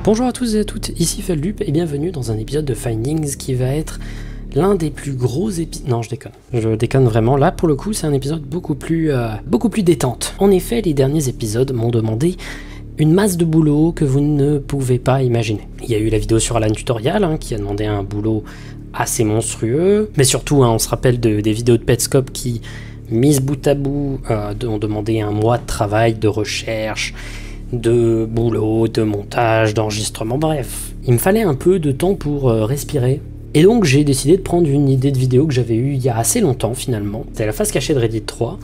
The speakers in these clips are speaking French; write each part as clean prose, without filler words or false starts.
Bonjour à tous et à toutes, ici Feldup et bienvenue dans un épisode de Findings qui va être l'un des plus gros épisodes... Non, je déconne vraiment. Là, pour le coup, c'est un épisode beaucoup plus détente. En effet, les derniers épisodes m'ont demandé une masse de boulot que vous ne pouvez pas imaginer. Il y a eu la vidéo sur Alan Tutorial qui a demandé un boulot assez monstrueux, mais surtout, on se rappelle des vidéos de Petscope qui, mises bout à bout, ont demandé un mois de travail, de recherche, de boulot, de montage, d'enregistrement, bref. Il me fallait un peu de temps pour respirer. Et donc j'ai décidé de prendre une idée de vidéo que j'avais eue il y a assez longtemps finalement. C'était la face cachée de Reddit 3,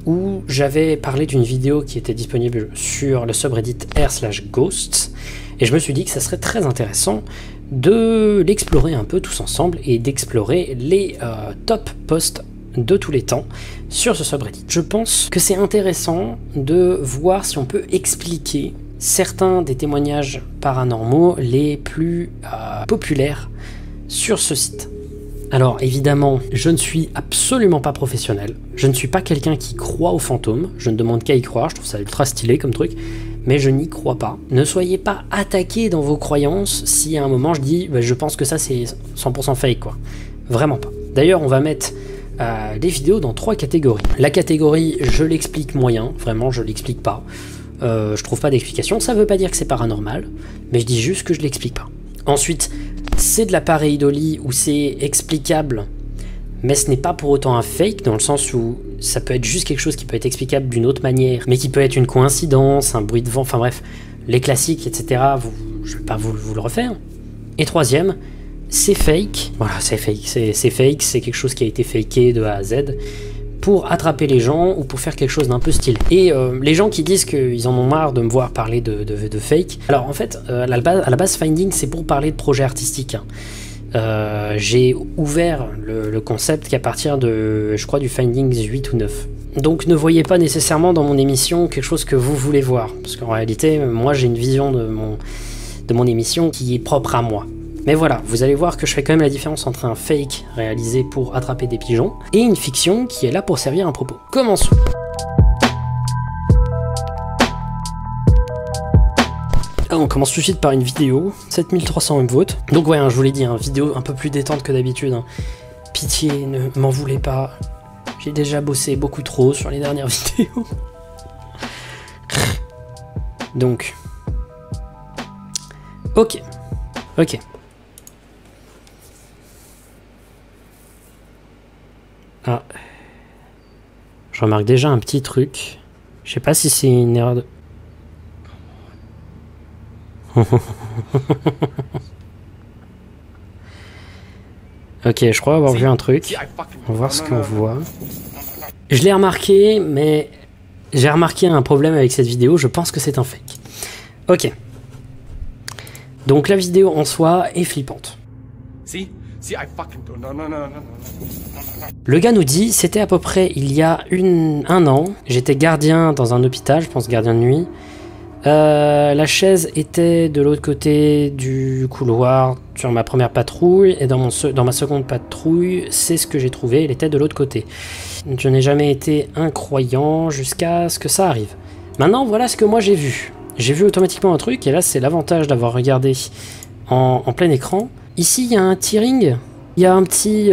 où j'avais parlé d'une vidéo qui était disponible sur le subreddit r/ghosts, et je me suis dit que ça serait très intéressant de l'explorer un peu tous ensemble et d'explorer les top posts de tous les temps sur ce subreddit. Je pense que c'est intéressant de voir si on peut expliquer certains des témoignages paranormaux les plus populaires sur ce site. Alors évidemment, je ne suis absolument pas professionnel, je ne suis pas quelqu'un qui croit aux fantômes, je ne demande qu'à y croire, je trouve ça ultra stylé comme truc, mais je n'y crois pas. Ne soyez pas attaqués dans vos croyances si à un moment je dis je pense que ça c'est 100% fake quoi. Vraiment pas. D'ailleurs on va mettre des vidéos dans 3 catégories. La catégorie je l'explique moyen, vraiment je l'explique pas. Je trouve pas d'explication, ça veut pas dire que c'est paranormal, mais je dis juste que je l'explique pas. Ensuite, c'est de la pareidolie où c'est explicable, mais ce n'est pas pour autant un fake, dans le sens où ça peut être juste quelque chose qui peut être explicable d'une autre manière, mais qui peut être une coïncidence, un bruit de vent, enfin bref, les classiques, etc. Je vais pas vous le refaire. Et troisième, c'est fake. Voilà, c'est fake, c'est quelque chose qui a été faké de A à Z pour attraper les gens ou pour faire quelque chose d'un peu stylé. Et les gens qui disent qu'ils en ont marre de me voir parler de fake, alors en fait, à la base Finding, c'est pour parler de projets artistiques. J'ai ouvert le concept qu'à partir de, je crois, du Findings 8 ou 9. Donc ne voyez pas nécessairement dans mon émission quelque chose que vous voulez voir, parce qu'en réalité, moi j'ai une vision de mon émission qui est propre à moi. Mais voilà, vous allez voir que je fais quand même la différence entre un fake réalisé pour attraper des pigeons et une fiction qui est là pour servir un propos. Commençons. On commence tout de suite par une vidéo, 7300 upvotes. Donc ouais, je vous l'ai dit, vidéo un peu plus détente que d'habitude. Pitié, ne m'en voulez pas. J'ai déjà bossé beaucoup trop sur les dernières vidéos. Donc. Ok. Ah. Je remarque déjà un petit truc. Je sais pas si c'est une erreur de... Ok, je crois avoir vu un truc. On va voir ce qu'on voit. Je l'ai remarqué, mais j'ai remarqué un problème avec cette vidéo. Je pense que c'est un fake. Ok. Donc la vidéo en soi est flippante. Le gars nous dit, c'était à peu près il y a un an, j'étais gardien dans un hôpital, je pense gardien de nuit. La chaise était de l'autre côté du couloir sur ma première patrouille, et dans ma seconde patrouille, c'est ce que j'ai trouvé, elle était de l'autre côté. Je n'ai jamais été incroyant jusqu'à ce que ça arrive. Maintenant, voilà ce que moi j'ai vu. J'ai vu automatiquement un truc, et là c'est l'avantage d'avoir regardé en plein écran. Ici il y a un tearing, il y a un petit...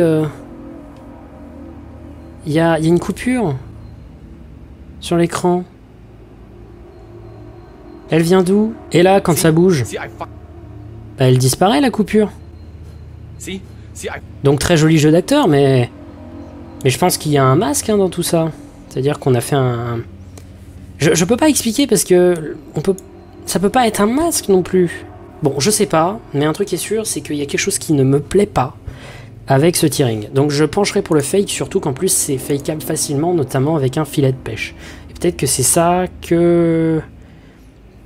Il y a une coupure sur l'écran. Elle vient d'où? Et là, quand ça bouge, elle disparaît la coupure. Donc très joli jeu d'acteur, mais je pense qu'il y a un masque dans tout ça. C'est-à-dire qu'on a fait un... Je peux pas expliquer parce que ça peut pas être un masque non plus. Bon, je sais pas, mais un truc est sûr, c'est qu'il y a quelque chose qui ne me plaît pas avec ce tearing. Donc je pencherai pour le fake, surtout qu'en plus c'est fakeable facilement, notamment avec un filet de pêche. Et peut-être que c'est ça que...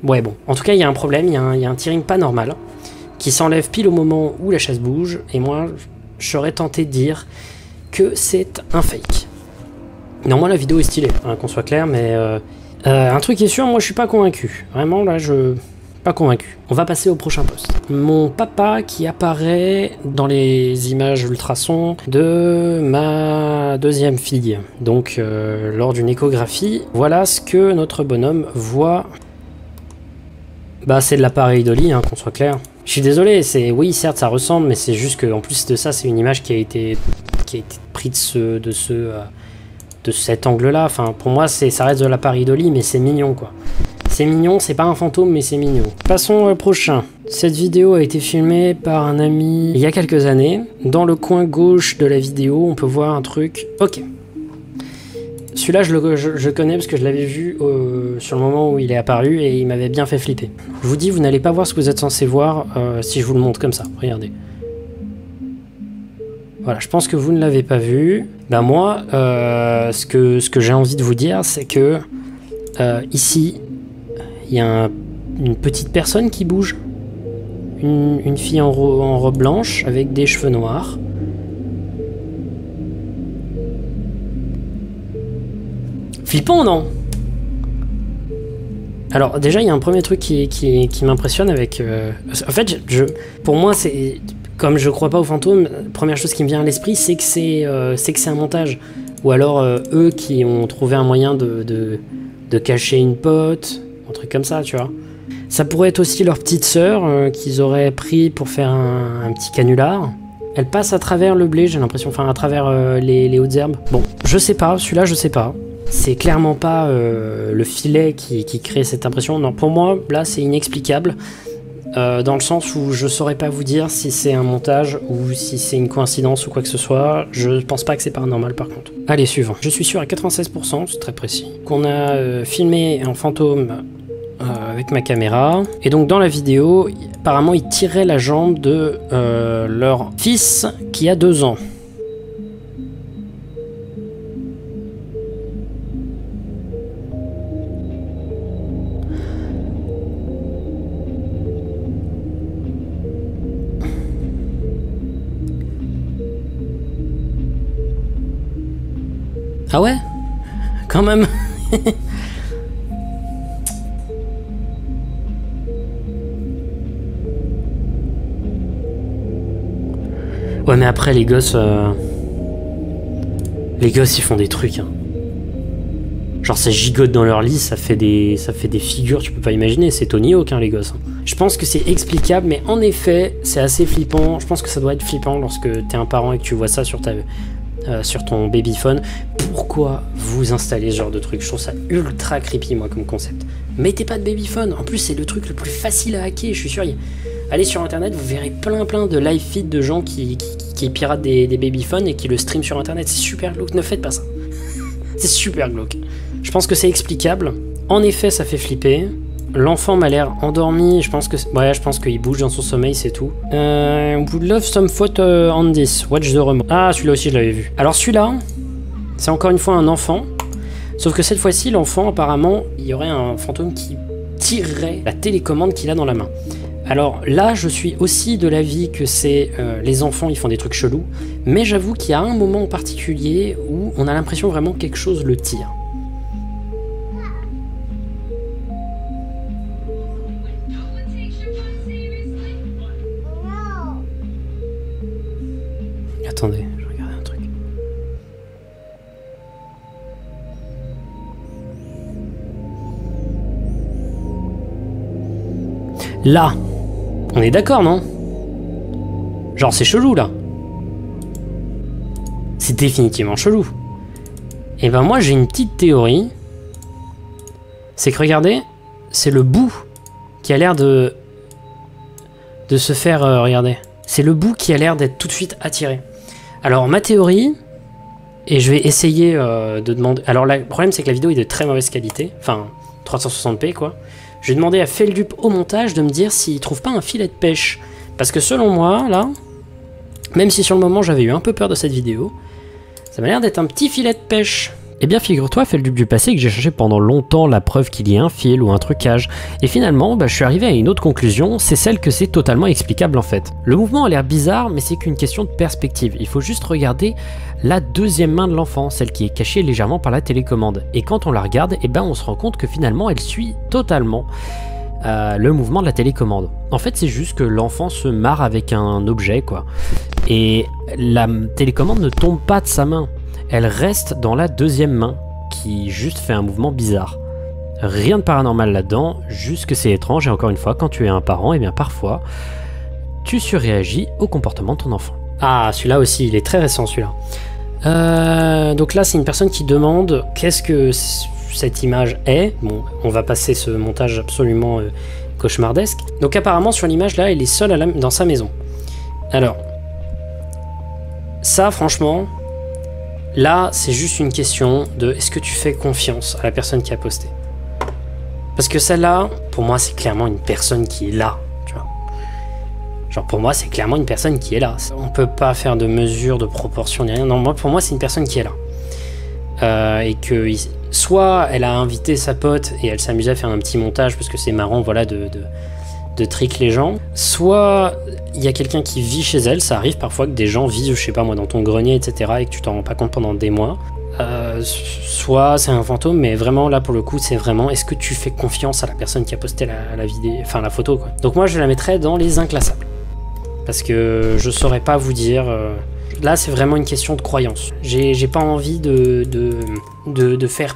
Ouais bon, en tout cas il y a un problème, il y a un tearing pas normal, qui s'enlève pile au moment où la chaise bouge, et moi j'aurais tenté de dire que c'est un fake. Néanmoins la vidéo est stylée, qu'on soit clair, mais un truc est sûr, moi je suis pas convaincu. Vraiment là pas convaincu. On va passer au prochain post. Mon papa qui apparaît dans les images ultrasons de ma deuxième fille. Donc lors d'une échographie, voilà ce que notre bonhomme voit Bah c'est de l'appareil Dolly, hein, qu'on soit clair. Je suis désolé, oui certes ça ressemble, mais c'est juste que en plus de ça c'est une image qui a été prise de cet angle-là. Enfin pour moi ça reste de l'appareil Dolly, mais c'est mignon quoi. C'est mignon, c'est pas un fantôme, mais c'est mignon. Passons au prochain. Cette vidéo a été filmée par un ami il y a quelques années. Dans le coin gauche de la vidéo, on peut voir un truc. Ok. Celui-là, je connais parce que je l'avais vu sur le moment où il est apparu et il m'avait bien fait flipper. Je vous dis, vous n'allez pas voir ce que vous êtes censé voir si je vous le montre comme ça. Regardez. Voilà, je pense que vous ne l'avez pas vu. Ben moi, ce que j'ai envie de vous dire, c'est que ici, il y a une petite personne qui bouge. Une fille en robe blanche avec des cheveux noirs. Flippant, non? Alors déjà, il y a un premier truc qui m'impressionne avec... en fait, pour moi, c'est... Comme je crois pas aux fantômes, la première chose qui me vient à l'esprit, c'est que c'est un montage. Ou alors, eux qui ont trouvé un moyen de cacher une pote, un truc comme ça, tu vois. Ça pourrait être aussi leur petite sœur qu'ils auraient pris pour faire un petit canular. Elle passe à travers le blé, j'ai l'impression, enfin à travers les hautes herbes. Bon, je sais pas, celui-là je sais pas. C'est clairement pas le filet qui crée cette impression. Non, pour moi, là c'est inexplicable. Dans le sens où je saurais pas vous dire si c'est un montage ou si c'est une coïncidence ou quoi que ce soit. Je pense pas que c'est paranormal par contre. Allez, suivant. Je suis sûr à 96%, c'est très précis, qu'on a filmé un fantôme avec ma caméra. Et donc dans la vidéo, apparemment ils tiraient la jambe de leur fils qui a 2 ans. Ah ouais? Quand même. Ouais mais après les gosses ils font des trucs hein. Genre ça gigote dans leur lit, ça fait des figures, tu peux pas imaginer, c'est Tony Hawk hein, les gosses. Je pense que c'est explicable, mais en effet c'est assez flippant. Je pense que ça doit être flippant lorsque t'es un parent et que tu vois ça sur ton babyphone. Pourquoi vous installez ce genre de truc? Je trouve ça ultra creepy moi comme concept. Mettez pas de babyphone, en plus c'est le truc le plus facile à hacker, je suis sûr. Allez sur internet, vous verrez plein de live feed de gens qui piratent des babyphones et qui le streament sur internet. C'est super glauque, ne faites pas ça. C'est super glauque. Je pense que c'est explicable. En effet, ça fait flipper. L'enfant m'a l'air endormi. Je pense qu'il bouge dans son sommeil, c'est tout. Would love some photo on this. Watch the remote. Ah, celui-là aussi, je l'avais vu. Alors celui-là, c'est encore une fois un enfant. Sauf que cette fois-ci, l'enfant, apparemment, il y aurait un fantôme qui tirerait la télécommande qu'il a dans la main. Alors là, je suis aussi de l'avis que c'est les enfants, ils font des trucs chelous. Mais j'avoue qu'il y a un moment en particulier où on a l'impression vraiment que quelque chose le tire. Attendez, je regarde un truc. Là, on est d'accord, non? Genre c'est chelou là. C'est définitivement chelou. Et ben moi j'ai une petite théorie. C'est que regardez, c'est le bout qui a l'air de se faire regardez. C'est le bout qui a l'air d'être tout de suite attiré. Alors ma théorie, et je vais essayer de demander... Alors le problème c'est que la vidéo est de très mauvaise qualité, enfin 360p quoi. Je vais demander à Feldup au montage de me dire s'il trouve pas un filet de pêche. Parce que selon moi, là, même si sur le moment j'avais eu un peu peur de cette vidéo, ça m'a l'air d'être un petit filet de pêche. Eh bien figure-toi, Feldup du passé, que j'ai cherché pendant longtemps la preuve qu'il y ait un fil ou un trucage. Et finalement, je suis arrivé à une autre conclusion, c'est celle que c'est totalement explicable en fait. Le mouvement a l'air bizarre, mais c'est qu'une question de perspective. Il faut juste regarder la deuxième main de l'enfant, celle qui est cachée légèrement par la télécommande. Et quand on la regarde, on se rend compte que finalement elle suit totalement le mouvement de la télécommande. En fait, c'est juste que l'enfant se marre avec un objet, quoi. Et la télécommande ne tombe pas de sa main. Elle reste dans la deuxième main, qui juste fait un mouvement bizarre. Rien de paranormal là-dedans, juste que c'est étrange et encore une fois, quand tu es un parent, et bien parfois, tu surréagis au comportement de ton enfant. Ah, celui-là aussi, il est très récent celui-là. Donc là, c'est une personne qui demande qu'est-ce que cette image est. Bon, on va passer ce montage absolument cauchemardesque. Donc apparemment, sur l'image là, il est seul dans sa maison. Alors, ça, franchement, là, c'est juste une question de est-ce que tu fais confiance à la personne qui a posté. Parce que celle-là, pour moi, c'est clairement une personne qui est là, tu vois. Genre, pour moi, c'est clairement une personne qui est là. On peut pas faire de mesure, de proportion, ni rien. Non, pour moi, c'est une personne qui est là. Et que, soit elle a invité sa pote et elle s'amusait à faire un petit montage parce que c'est marrant, voilà, de trick les gens. Soit il y a quelqu'un qui vit chez elle, ça arrive parfois que des gens vivent, je sais pas moi, dans ton grenier, etc. et que tu t'en rends pas compte pendant des mois. Soit c'est un fantôme, mais vraiment là pour le coup c'est vraiment est-ce que tu fais confiance à la personne qui a posté la vidéo, enfin la photo quoi. Donc moi je la mettrais dans les inclassables parce que je saurais pas vous dire. Là c'est vraiment une question de croyance. J'ai pas envie de faire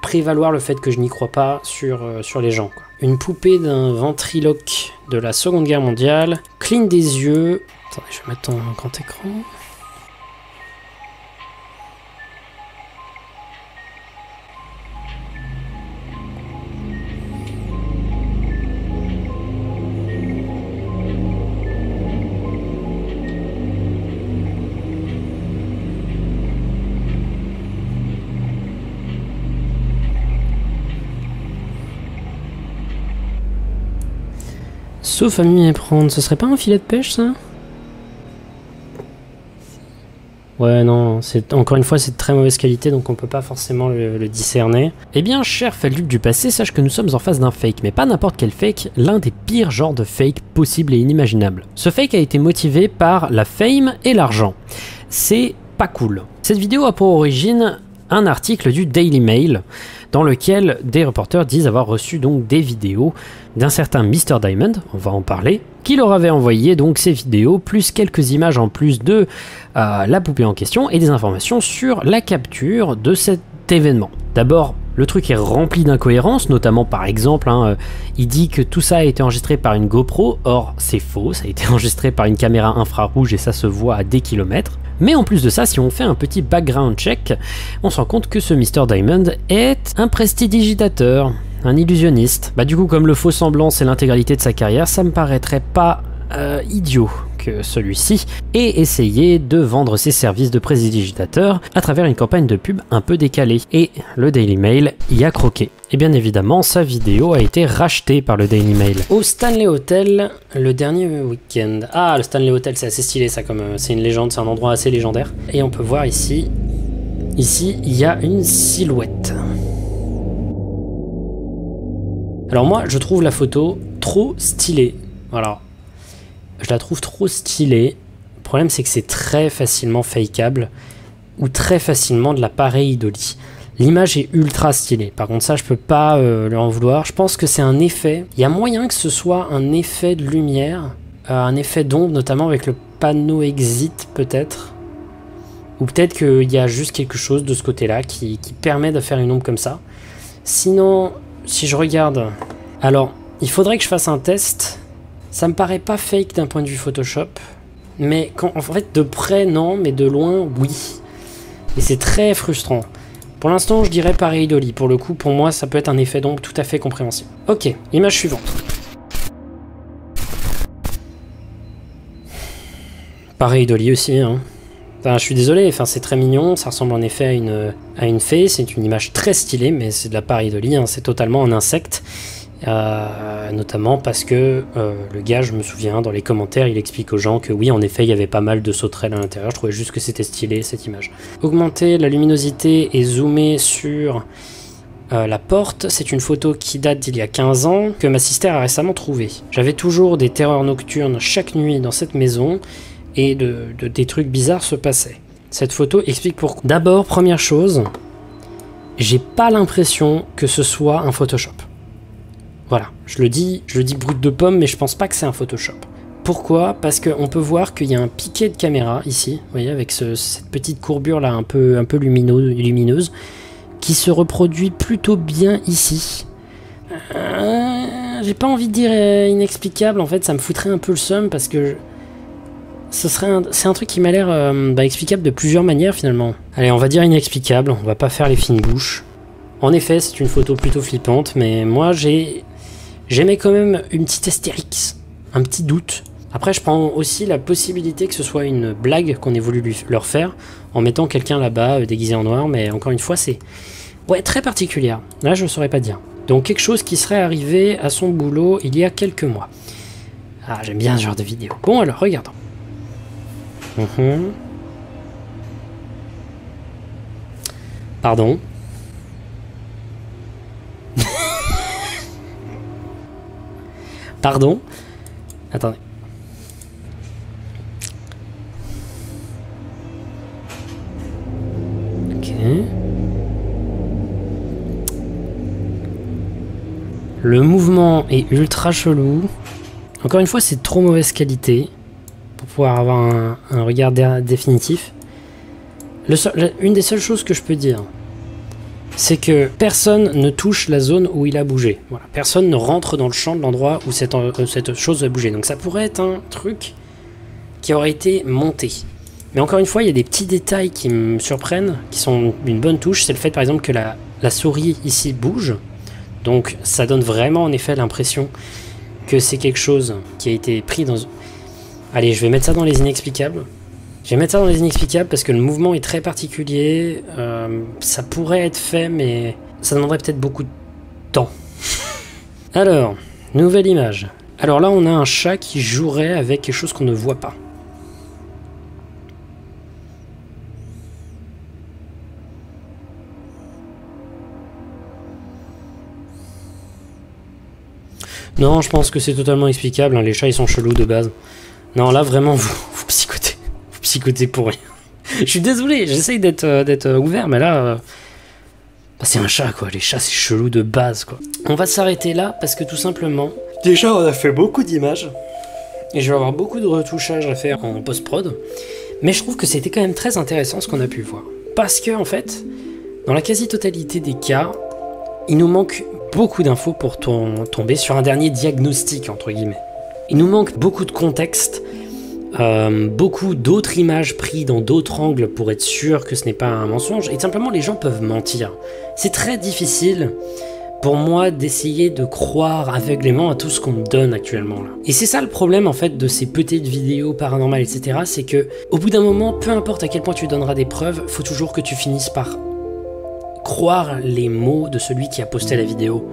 prévaloir le fait que je n'y crois pas sur les gens quoi. Une poupée d'un ventriloque de la Seconde Guerre mondiale, cligne des yeux. Attendez, je vais mettre en grand écran. Sauf à m'y méprendre, ce serait pas un filet de pêche ça? Ouais non, encore une fois c'est de très mauvaise qualité donc on peut pas forcément le discerner. Eh bien cher Felduc du passé, sache que nous sommes en face d'un fake, mais pas n'importe quel fake, l'un des pires genres de fake possibles et inimaginables. Ce fake a été motivé par la fame et l'argent. C'est pas cool. Cette vidéo a pour origine un article du Daily Mail dans lequel des reporters disent avoir reçu donc des vidéos d'un certain Mr Diamond, on va en parler, qui leur avait envoyé donc ces vidéos, plus quelques images en plus de la poupée en question et des informations sur la capture de cet événement. D'abord, le truc est rempli d'incohérences, notamment par exemple, il dit que tout ça a été enregistré par une GoPro, or c'est faux, ça a été enregistré par une caméra infrarouge et ça se voit à des kilomètres. Mais en plus de ça, si on fait un petit background check, on se rend compte que ce Mr Diamond est un prestidigitateur, un illusionniste. Bah du coup, comme le faux semblant c'est l'intégralité de sa carrière, ça me paraîtrait pas idiot que celui-ci ait essayé de vendre ses services de prestidigitateur à travers une campagne de pub un peu décalée. Et le Daily Mail y a croqué. Et bien évidemment, sa vidéo a été rachetée par le Daily Mail. Au Stanley Hotel, le dernier week-end. Ah, le Stanley Hotel, c'est assez stylé ça, comme c'est une légende, c'est un endroit assez légendaire. Et on peut voir ici, il y a une silhouette. Alors moi, je trouve la photo trop stylée. Voilà. Je la trouve trop stylée. Le problème, c'est que c'est très facilement fakeable ou très facilement de la pareidolie. L'image est ultra stylée. Par contre, ça, je peux pas leur en vouloir. Je pense que c'est un effet. Il y a moyen que ce soit un effet de lumière, un effet d'ombre, notamment avec le panneau exit, peut-être. Ou peut-être qu'il y a juste quelque chose de ce côté-là qui permet de faire une ombre comme ça. Sinon, si je regarde... Alors, il faudrait que je fasse un test. Ça me paraît pas fake d'un point de vue Photoshop. Mais en fait, de près, non. Mais de loin, oui. Et c'est très frustrant. Pour l'instant, je dirais pareidolie. Pour le coup, pour moi, ça peut être un effet d'ombre tout à fait compréhensible. Ok, image suivante. Pareidolie aussi, hein. Enfin, je suis désolé, enfin, c'est très mignon, ça ressemble en effet à une fée, c'est une image très stylée, mais c'est de la pareidolie, hein, c'est totalement un insecte. Notamment parce que le gars, je me souviens, dans les commentaires, il explique aux gens que oui, en effet, il y avait pas mal de sauterelles à l'intérieur. Je trouvais juste que c'était stylé, cette image. Augmenter la luminosité et zoomer sur la porte, c'est une photo qui date d'il y a 15 ans, que ma sister a récemment trouvée. J'avais toujours des terreurs nocturnes chaque nuit dans cette maison, et des trucs bizarres se passaient. Cette photo explique pourquoi. D'abord, première chose, j'ai pas l'impression que ce soit un Photoshop. Voilà, je le dis brut de pomme, mais je pense pas que c'est un Photoshop. Pourquoi? Parce qu'on peut voir qu'il y a un piquet de caméra ici, vous voyez, avec cette petite courbure là un peu lumineuse, qui se reproduit plutôt bien ici. J'ai pas envie de dire inexplicable, en fait, ça me foutrait un peu le seum parce que c'est un truc qui m'a l'air explicable de plusieurs manières finalement. Allez, on va dire inexplicable, on va pas faire les fines bouches. En effet, c'est une photo plutôt flippante, mais moi j'aimais quand même une petite astérix, un petit doute. Après, je prends aussi la possibilité que ce soit une blague qu'on ait voulu leur faire en mettant quelqu'un là-bas déguisé en noir, mais encore une fois, c'est très particulière. Là, je ne saurais pas dire. Donc, quelque chose qui serait arrivé à son boulot il y a quelques mois. Ah, j'aime bien ce genre de vidéo. Bon, alors, regardons. Pardon. Pardon. Attendez. Ok. Le mouvement est ultra chelou. Encore une fois, c'est trop mauvaise qualité pour pouvoir avoir un regard définitif. Une des seules choses que je peux dire, c'est que personne ne touche la zone où il a bougé. Voilà. Personne ne rentre dans le champ de l'endroit où cette chose a bougé. Donc ça pourrait être un truc qui aurait été monté. Mais encore une fois, il y a des petits détails qui me surprennent, qui sont une bonne touche. C'est le fait par exemple que la souris ici bouge. Donc ça donne vraiment en effet l'impression que c'est quelque chose qui a été pris dans... Allez, je vais mettre ça dans les inexplicables. Je vais mettre ça dans les inexplicables parce que le mouvement est très particulier. Ça pourrait être fait, mais ça demanderait peut-être beaucoup de temps. Alors, nouvelle image. Alors là, on a un chat qui jouerait avec quelque chose qu'on ne voit pas. Non, je pense que c'est totalement explicable. Hein. Les chats, ils sont chelous de base. Non, là, vraiment, vous psychotez. Vous psychotez pour rien. Je suis désolé, j'essaye d'être ouvert, mais là... c'est un chat, quoi. Les chats, c'est chelou de base, quoi. On va s'arrêter là, parce que tout simplement... Déjà, on a fait beaucoup d'images. Et je vais avoir beaucoup de retouchage à faire en post-prod. Mais je trouve que c'était quand même très intéressant ce qu'on a pu voir. Parce que, en fait, dans la quasi-totalité des cas, il nous manque beaucoup d'infos pour tomber sur un dernier diagnostic, entre guillemets. Il nous manque beaucoup de contexte, beaucoup d'autres images prises dans d'autres angles pour être sûr que ce n'est pas un mensonge, et simplement les gens peuvent mentir. C'est très difficile pour moi d'essayer de croire aveuglément à tout ce qu'on me donne actuellement là. Et c'est ça le problème en fait de ces petites vidéos paranormales, etc. C'est que au bout d'un moment, peu importe à quel point tu donneras des preuves, faut toujours que tu finisses par croire les mots de celui qui a posté la vidéo.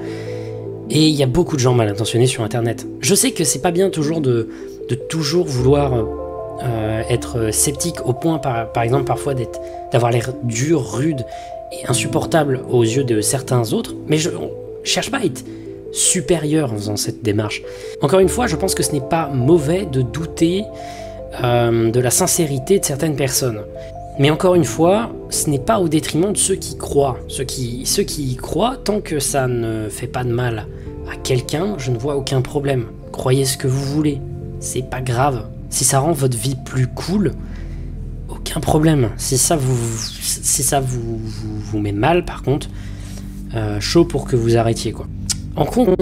Et il y a beaucoup de gens mal intentionnés sur internet. Je sais que c'est pas bien toujours de toujours vouloir être sceptique au point par exemple parfois d'avoir l'air dur, rude et insupportable aux yeux de certains autres, mais je cherche pas à être supérieur en faisant cette démarche. Encore une fois, je pense que ce n'est pas mauvais de douter de la sincérité de certaines personnes. Mais encore une fois, ce n'est pas au détriment de ceux qui croient. Ceux qui y croient, tant que ça ne fait pas de mal à quelqu'un, je ne vois aucun problème. Croyez ce que vous voulez, c'est pas grave. Si ça rend votre vie plus cool, aucun problème. Si ça vous met mal, par contre, chaud pour que vous arrêtiez, quoi. En conclusion,